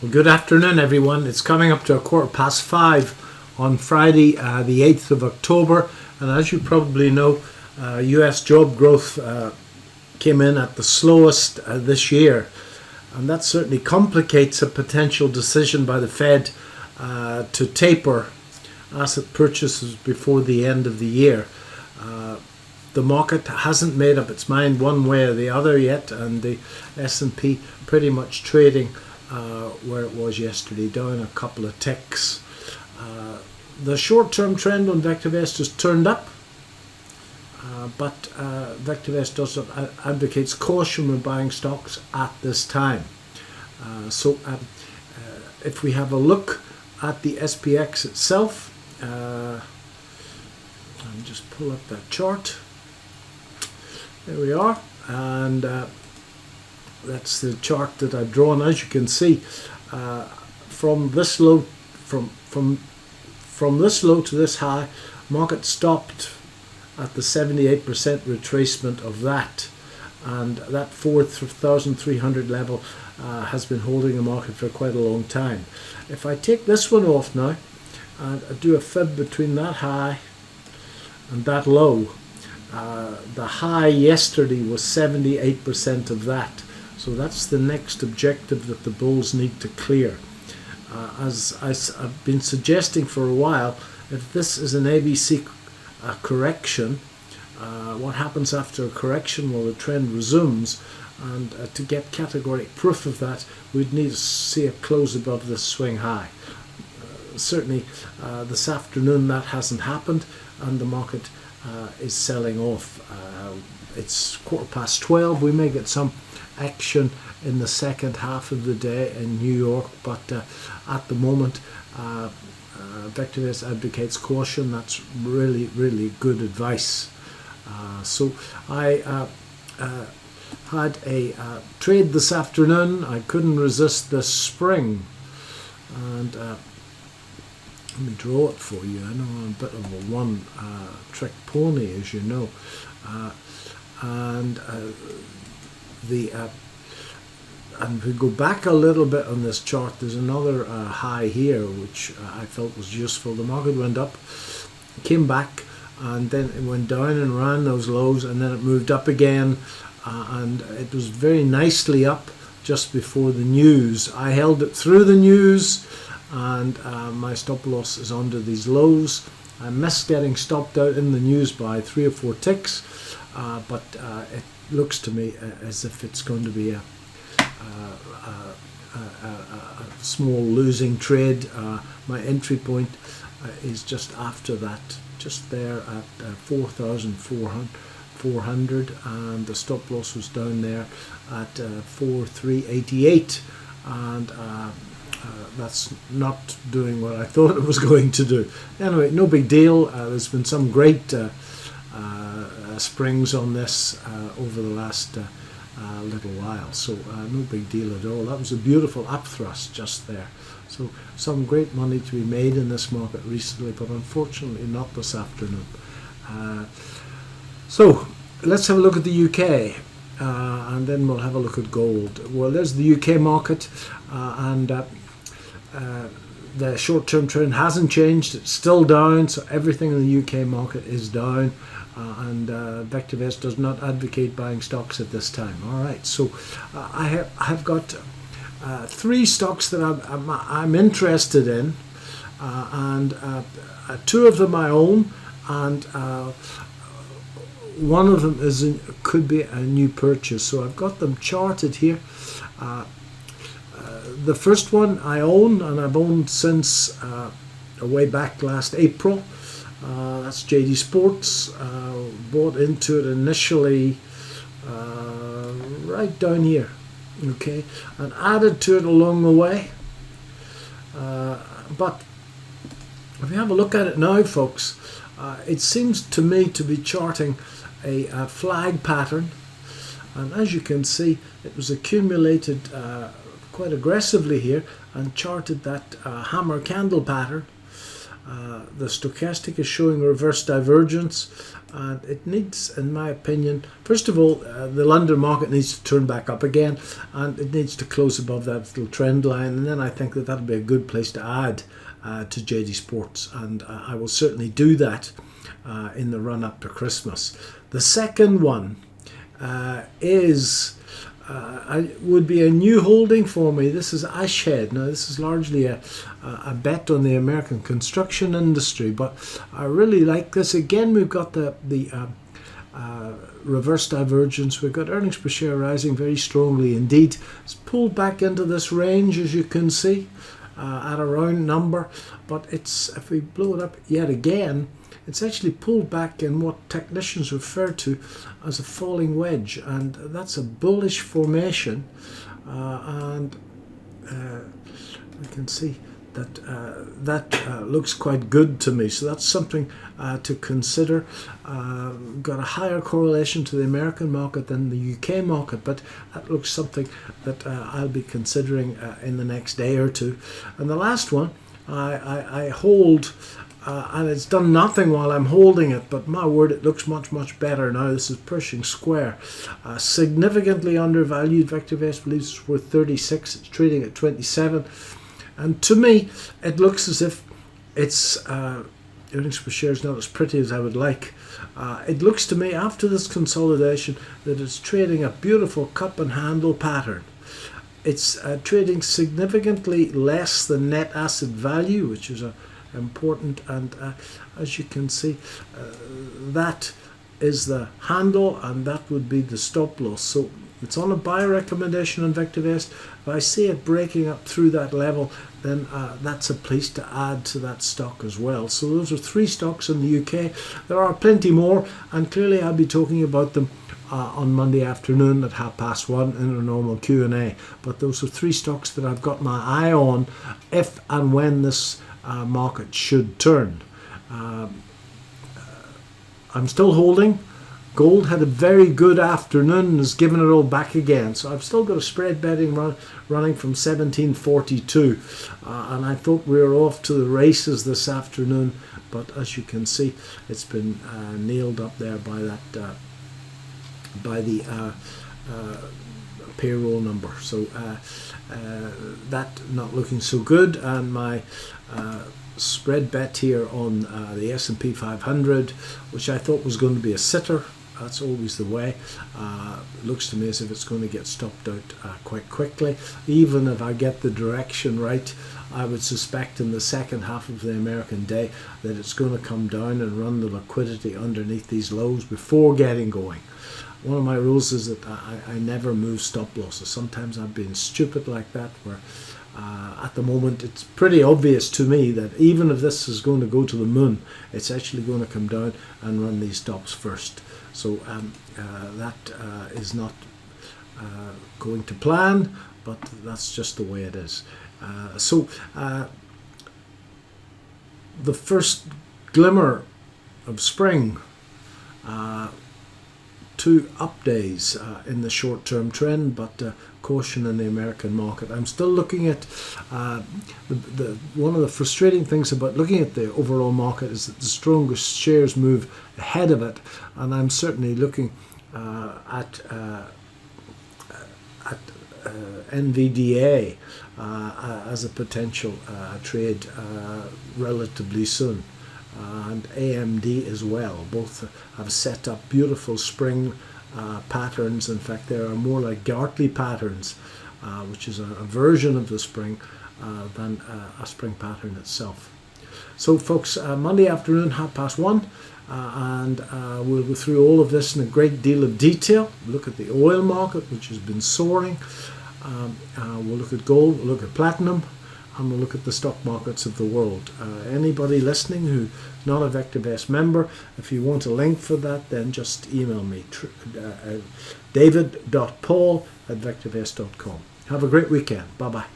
Well, good afternoon, everyone. It's coming up to 5:15 on Friday, the 8th of October. And as you probably know, US job growth came in at the slowest this year. And that certainly complicates a potential decision by the Fed to taper asset purchases before the end of the year. The market hasn't made up its mind one way or the other yet, and the S&P pretty much trading where it was yesterday, down a couple of ticks. The short-term trend on VectorVest has turned up, but VectorVest also advocates caution when buying stocks at this time. If we have a look at the SPX itself, and just pull up that chart. There we are, and that's the chart that I've drawn. As you can see, from this low, from this low to this high, market stopped at the 78% retracement of that, and that 4,300 level has been holding the market for quite a long time. If I take this one off now and I do a fib between that high and that low, the high yesterday was 78% of that. So that's the next objective that the bulls need to clear. As I've been suggesting for a while, if this is an ABC correction, what happens after a correction? Well, the trend resumes, and to get categoric proof of that, we'd need to see a close above this swing high. Certainly this afternoon that hasn't happened, and the market is selling off. It's 12:15. We may get some action in the second half of the day in New York, but at the moment VectorVest advocates caution. That's really, really good advice. So I had a trade this afternoon. I couldn't resist this spring, and let me draw it for you. I know I'm a bit of a one-trick pony, as you know, and if we go back a little bit on this chart, there's another high here which I felt was useful. The market went up, came back, and then it went down and ran those lows, and then it moved up again, and it was very nicely up just before the news. I held it through the news, and my stop loss is under these lows. I missed getting stopped out in the news by 3 or 4 ticks, but it looks to me as if it's going to be a small losing trade. My entry point is just after that, just there at 4,400, and the stop loss was down there at 4,388, and that's not doing what I thought it was going to do. Anyway, no big deal. There's been some great springs on this over the last little while, so no big deal at all. That was a beautiful upthrust just there. So some great money to be made in this market recently, but unfortunately not this afternoon. So let's have a look at the UK, and then we'll have a look at gold. Well, there's the UK market, and the short-term trend hasn't changed. It's still down, so everything in the UK market is down, and VectorVest does not advocate buying stocks at this time. All right, so I have got 3 stocks that I'm interested in, and 2 of them I own, and one of them could be a new purchase. So I've got them charted here. The first one I own, and I've owned since way back last April. That's JD Sports. Bought into it initially right down here, okay, and added to it along the way. But if you have a look at it now, folks, it seems to me to be charting a flag pattern, and as you can see, it was accumulated quite aggressively here and charted that hammer candle pattern, The stochastic is showing reverse divergence, and it needs, in my opinion, first of all, the London market needs to turn back up again, and it needs to close above that little trend line, and then I think that that'll be a good place to add to JD Sports, and I will certainly do that in the run up to Christmas. The second one would be a new holding for me. This is Ashhead. Now, this is largely a bet on the American construction industry, but I really like this. Again, we've got the reverse divergence. We've got earnings per share rising very strongly indeed. It's pulled back into this range, as you can see, at a round number, but if we blow it up yet again, it's actually pulled back in what technicians refer to as a falling wedge, and that's a bullish formation, and we can see that that looks quite good to me, so that's something to consider. Got a higher correlation to the American market than the UK market, but that looks something that I'll be considering in the next day or two. And the last one I hold, and it's done nothing while I'm holding it, but my word, it looks much better now. This is Pershing Square, significantly undervalued. VectorVest believes it's worth 36. It's trading at 27, and to me it looks as if its earnings per share is not as pretty as I would like. It looks to me, after this consolidation, that it's trading a beautiful cup and handle pattern. It's trading significantly less than net asset value, which is important, and as you can see, that is the handle, and that would be the stop loss. So it's on a buy recommendation on VectorVest. If I see it breaking up through that level, then that's a place to add to that stock as well. So those are 3 stocks in the UK. There are plenty more, and clearly I'll be talking about them on Monday afternoon at 1:30 in a normal Q&A. But those are 3 stocks that I've got my eye on if and when this market should turn. I'm still holding. Gold had a very good afternoon and has given it all back again. So I've still got a spread betting running from 1742. And I thought we were off to the races this afternoon. But as you can see, it's been nailed up there by that by the payroll number. So that not looking so good. And my spread bet here on the S&P 500, which I thought was going to be a sitter. That's always the way. It looks to me as if it's going to get stopped out quite quickly. Even if I get the direction right, I would suspect in the second half of the American day that it's going to come down and run the liquidity underneath these lows before getting going. One of my rules is that I never move stop losses. Sometimes I've been stupid like that, where at the moment it's pretty obvious to me that even if this is going to go to the moon, it's actually going to come down and run these stops first. So that is not going to plan, but that's just the way it is. So the first glimmer of spring, 2 up days in the short-term trend, but caution in the American market. I'm still looking at one of the frustrating things about looking at the overall market is that the strongest shares move ahead of it, and I'm certainly looking at NVDA as a potential trade relatively soon. And AMD as well. Both have set up beautiful spring patterns. In fact, they are more like Gartley patterns, which is a version of the spring than a spring pattern itself. So folks, Monday afternoon, 1:30, and we'll go through all of this in a great deal of detail. Look at the oil market, which has been soaring. We'll look at gold, we'll look at platinum, and we'll look at the stock markets of the world. Anybody listening who's not a VectorVest member, if you want a link for that, then just email me, david.paul@vectorvest.com. Have a great weekend. Bye-bye.